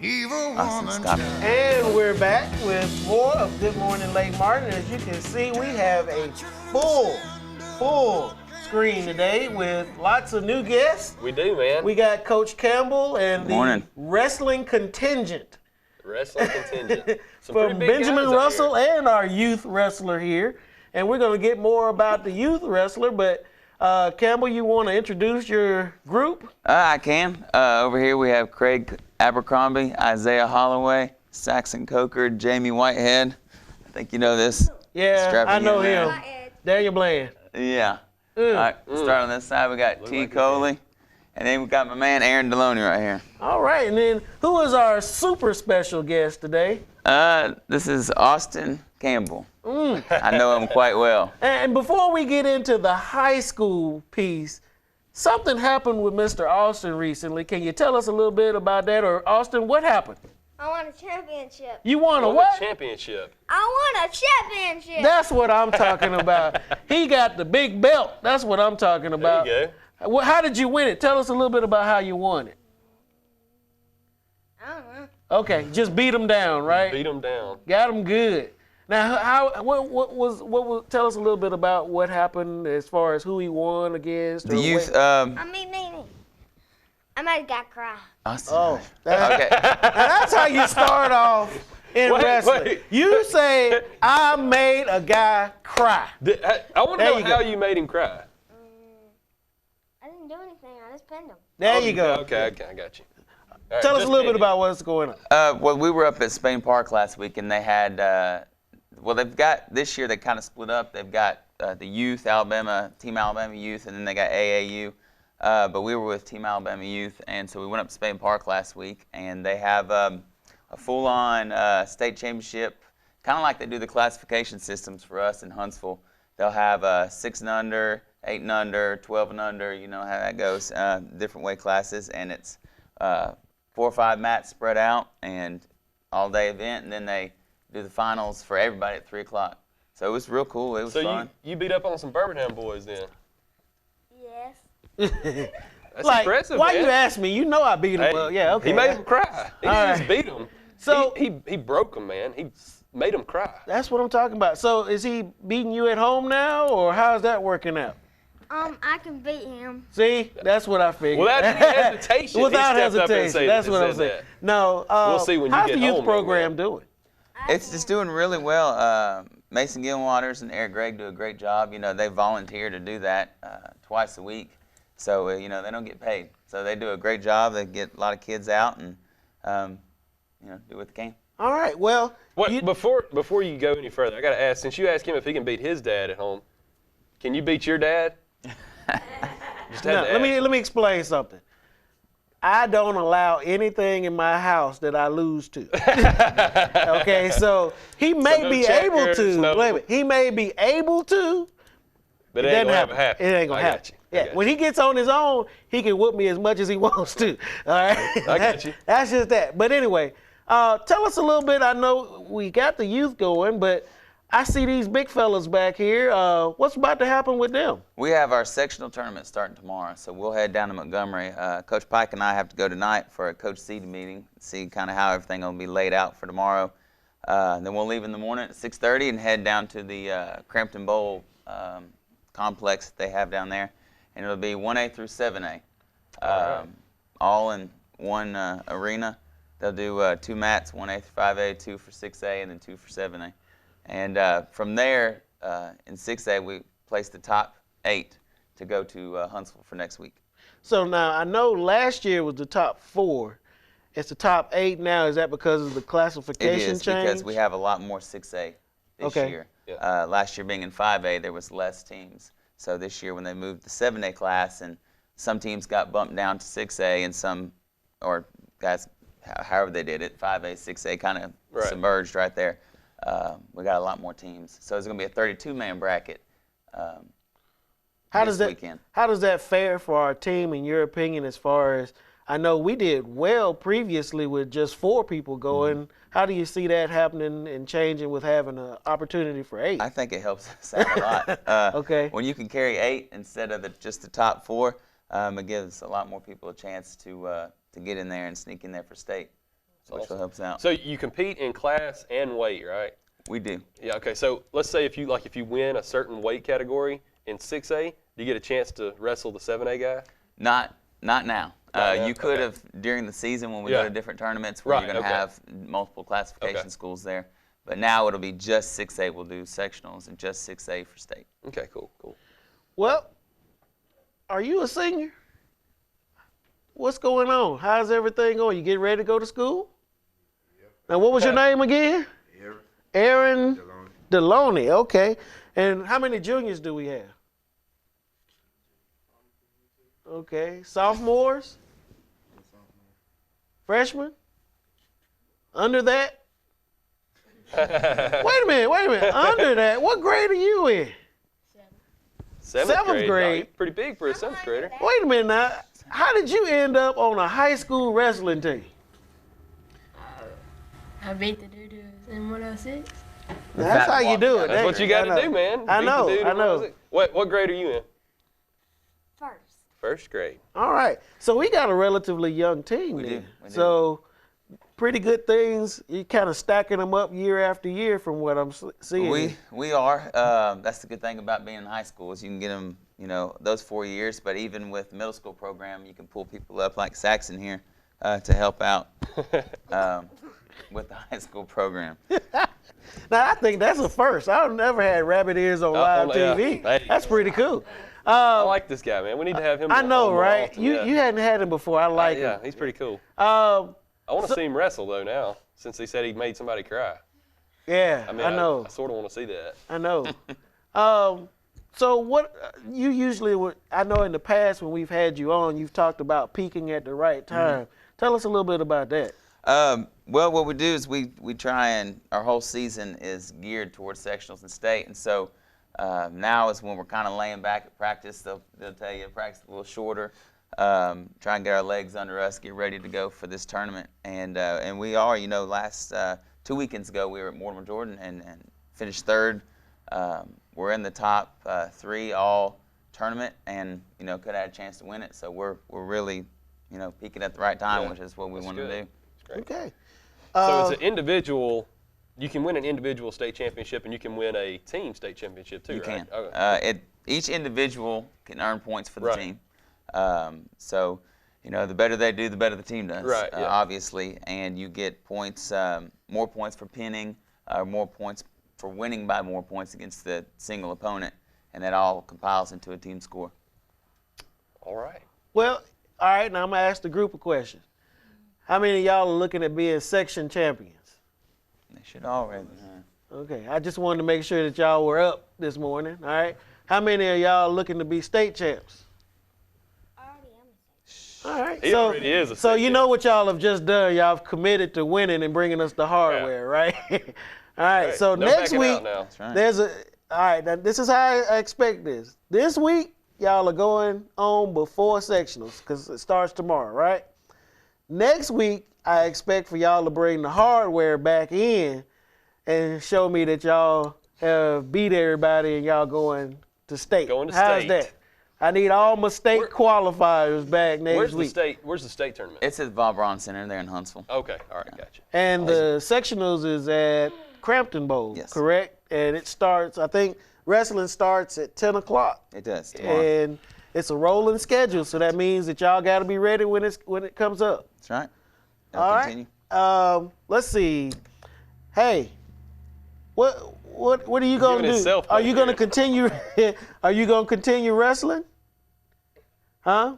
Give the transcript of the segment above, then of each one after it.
Awesome, Scott. And we're back with more of Good Morning Lake Martin. As you can see, we have a full screen today with lots of new guests. We do, man. We got Coach Campbell and Morning. the wrestling contingent. Wrestling contingent. From Benjamin Russell and our youth wrestler here. And we're going to get more about the youth wrestler, but Campbell, you want to introduce your group? I can. Over here we have Craig Abercrombie, Isaiah Holloway, Saxon Coker, Jamie Whitehead. I think you know this. Yeah, I know him. Whitehead. Daniel Bland. Yeah. All right, start on this side. We got T. Coley, and then we got my man Aaron Deloney right here. All right, and then who is our super special guest today? This is Austin Campbell. I know him quite well. And before we get into the high school piece, something happened with Mr. Austin recently. Can you tell us a little bit about that? Or Austin, what happened? I won a championship. You won a what? Championship. I won a championship. That's what I'm talking about. He got the big belt. That's what I'm talking about. There you go. Well, how did you win it? Tell us a little bit about how you won it. I don't know. Okay, just beat him down, right? Beat them down. Got him good. Now, tell us a little bit about what happened as far as who he won against. The youth. I made a guy cry. Austin. Oh, Okay. that's how you start off in wrestling. wait. You say, I made a guy cry. I want to There know you how go. you made him cry. I didn't do anything. I just pinned him. There you go. Okay, I got you. All right, Tell us a just little bit pinned about what's going on. Well, we were up at Spain Park last week, and they had, they've got, this year they kind of split up. They've got the youth, Team Alabama youth, and then they got AAU. But we were with Team Alabama youth, and so we went up to Spain Park last week, and they have a full-on state championship, kind of like they do the classification systems for us in Huntsville. They'll have 6 and under, 8 and under, 12 and under, you know how that goes, different weight classes, and it's 4 or 5 mats spread out, and all-day event, and then they do the finals for everybody at 3 o'clock. So it was real cool. It was fun. So you beat up on some Birmingham boys then? Yes. That's Like, impressive, why man. you ask me? You know I beat him. Hey, Well, yeah, okay. He made him cry. He All didn't right. just beat him. So- he broke him, man. He made him cry. That's what I'm talking about. So is he beating you at home now, or how's that working out? I can beat him. See, that's what I figured. Without any hesitation, Without he stepped up and hesitation, that's what I'm said saying. that. No, We'll see when you how's get the youth home, program man. doing? It's just doing really well. Mason Gilwaters and Eric Gregg do a great job. You know, they volunteer to do that twice a week. So, you know, they don't get paid. So they do a great job. They get a lot of kids out and, you know, do what they can. All right, well. Before you go any further, I got to ask, since you asked him if he can beat his dad at home, can you beat your dad? Just had No, to let ask. me explain something. I don't allow anything in my house that I lose to. Okay, so he may no be able checkers, to. no- Wait a minute, he may be able to. But It it ain't doesn't gonna happen. It ain't gonna I happen. got you. I Yeah, got when you. he gets on his own, he can whoop me as much as he wants to. All right. I got you. That's just that. But anyway, tell us a little bit. I know we got the youth going, but I see these big fellas back here. What's about to happen with them? We have our sectional tournament starting tomorrow, so we'll head down to Montgomery. Coach Pike and I have to go tonight for a Coach Seed meeting, see kind of how everything will be laid out for tomorrow. Then we'll leave in the morning at 6:30 and head down to the Crampton Bowl complex that they have down there, and it'll be 1A through 7A, all in one arena. They'll do 2 mats, 1A through 5A, 2 for 6A, and then 2 for 7A. And from there, in 6A, we placed the top 8 to go to Huntsville for next week. So now I know last year was the top 4. It's the top 8 now. Is that because of the classification It is change? because we have a lot more 6A this Okay. year. Yeah. Last year being in 5A, there was less teams. So this year when they moved the 7A class, and some teams got bumped down to 6A, and some, or guys, however they did it, 5A, 6A kind of submerged right there. We got a lot more teams. So it's going to be a 32-man bracket How this does that weekend. How does that fare for our team, in your opinion? As far as I know, we did well previously with just 4 people going. Mm-hmm. How do you see that happening and changing with having an opportunity for 8? I think it helps us out a lot. Okay. When you can carry 8 instead of just the top 4, it gives a lot more people a chance to get in there and sneak in there for state. which will help us out. So you compete in class and weight, right? We do. Yeah. Okay. So let's say if you win a certain weight category in 6A, do you get a chance to wrestle the 7A guy? Not now. Not now? You could Okay. have during the season when we Yeah. go to different tournaments where Right, you're going to okay. have multiple classification Okay. schools there. But now it'll be just 6A. We'll do sectionals and just 6A for state. Okay. Cool. Well, are you a senior? What's going on? How's everything going? You getting ready to go to school? Yep. Now, what was your name again? Aaron Aaron Deloney. Okay. And how many juniors do we have? Okay. Sophomores? Freshmen? Under that? Wait a minute. Under that? What grade are you in? Seventh grade. Oh, pretty big for a 7th grader. Wait a minute now. How did you end up on a high school wrestling team? I beat the doo-doos in 106. That's how you do it. That's what you got to do, man. I Beat the know. dude I in know. 106. What grade are you in? First. 1st grade. All right. So we got a relatively young team We then. do. So pretty good things. You kind of stacking them up year after year from what I'm seeing. We are. That's the good thing about being in high school is you can get them, those 4 years. But even with the middle school program, you can pull people up like Saxon here to help out with the high school program. Now I think that's a first. I've never had rabbit ears on live yeah. TV. Hey. That's pretty cool. I like this guy, man. We need to have him. I know, on more right? often, You yeah. you hadn't had him before. I like Yeah, him. he's pretty cool. Um, I want to see him wrestle though now, since he said he made somebody cry. yeah, I mean, I know. I sort of want to see that. I know. So what you usually would, I know in the past when we've had you on, you've talked about peaking at the right time. Tell us a little bit about that. Well, what we do is we try and our whole season is geared towards sectionals and state, and so now is when we're kind of laying back at practice. They'll tell you practice a little shorter, try and get our legs under us, get ready to go for this tournament, and we are. Last 2 weekends ago we were at Mortimer Jordan and finished 3rd. We're in the top 3 all tournament, and could have had a chance to win it. So we're really peaking at the right time, Yeah, which is what we that's want to good. do. Okay. So it's an individual. You can win an individual state championship, and you can win a team state championship too, You right? can. Okay. Each individual can earn points for the Right. team. So, the better they do, the better the team does. Right, yeah. Obviously, and you get points, more points for pinning, more points for winning by more points against the single opponent, and that all compiles into a team score. All right. Well, all right. Now I'm gonna ask the group a question. How many of y'all are looking at being section champions? They should already. Okay. I just wanted to make sure that y'all were up this morning. All right. How many of y'all looking to be state champs? I already am. All right. He already is a so state you know what y'all have just done. Y'all have committed to winning and bringing us the hardware, right? All right. Right. So No next backing out week, now. That's right. there's all right. Now this is how I expect this. This week, y'all are going on before sectionals because it starts tomorrow, right? Next week, I expect for y'all to bring the hardware back in and show me that y'all have beat everybody and y'all going to state. Going to How's state. that? I need all my state qualifiers back next Where's week. the state tournament? It's at Bob Braun Center there in Huntsville. Okay. All right. Gotcha. And the sectionals is at Crampton Bowl, Yes. correct? And it starts, I think, wrestling starts at 10 o'clock. It does tomorrow. And it's a rolling schedule, so that means that y'all got to be ready when it comes up. That's right. All right. Continue. Let's see. Hey, what are you gonna giving do? himself Are you gonna here. continue? Are you gonna continue wrestling? Huh?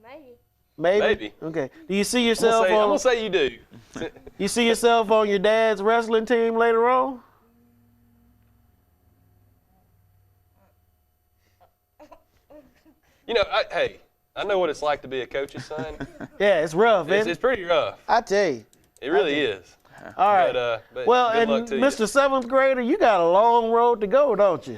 Maybe. Maybe. Okay. Do you see I'm yourself gonna say you do. You see yourself on your dad's wrestling team later on? Hey, I know what it's like to be a coach's son. Yeah, it's rough, It's, isn't it's pretty rough. I tell you. It really is. All right. But Well, good and luck to you. Mr. Seventh Grader, you got a long road to go, don't you?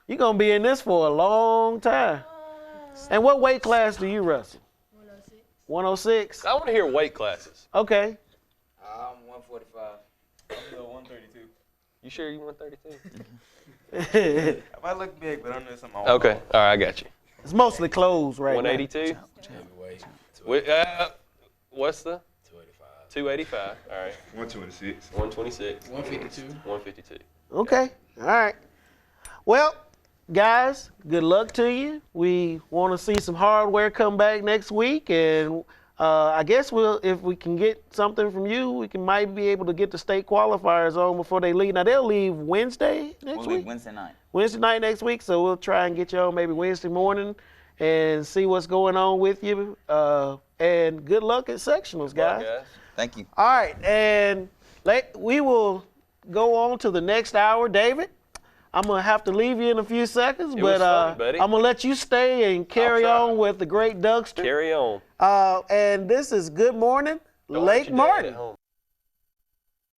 You're gonna be in this for a long time. And what weight class do you wrestle? 106. 106? I want to hear weight classes. Okay. I'm 145. I'm 132. You sure you 132? If I look big, but I'm just on my own. Okay. All right, I got you. It's mostly clothes right now. 182. Heavyweight. What's the? 285. 285. All right. 126. 126. 152. 152. Okay. All right. Well, guys, good luck to you. We want to see some hardware come back next week, and I guess if we can get something from you, we might be able to get the state qualifiers on before they leave. Now they'll leave Wednesday next We'll week. leave Wednesday night. Wednesday night next week, so we'll try and get you on maybe Wednesday morning and see what's going on with you. And good luck at sectionals, guys. Thank you. All right, and we will go on to the next hour, David. I'm gonna have to leave you in a few seconds, It was but fun, buddy. I'm gonna let you stay and carry try. on with the great Dougster. Carry on. And this is Good Morning, Don't let Lake your dad at Martin. home.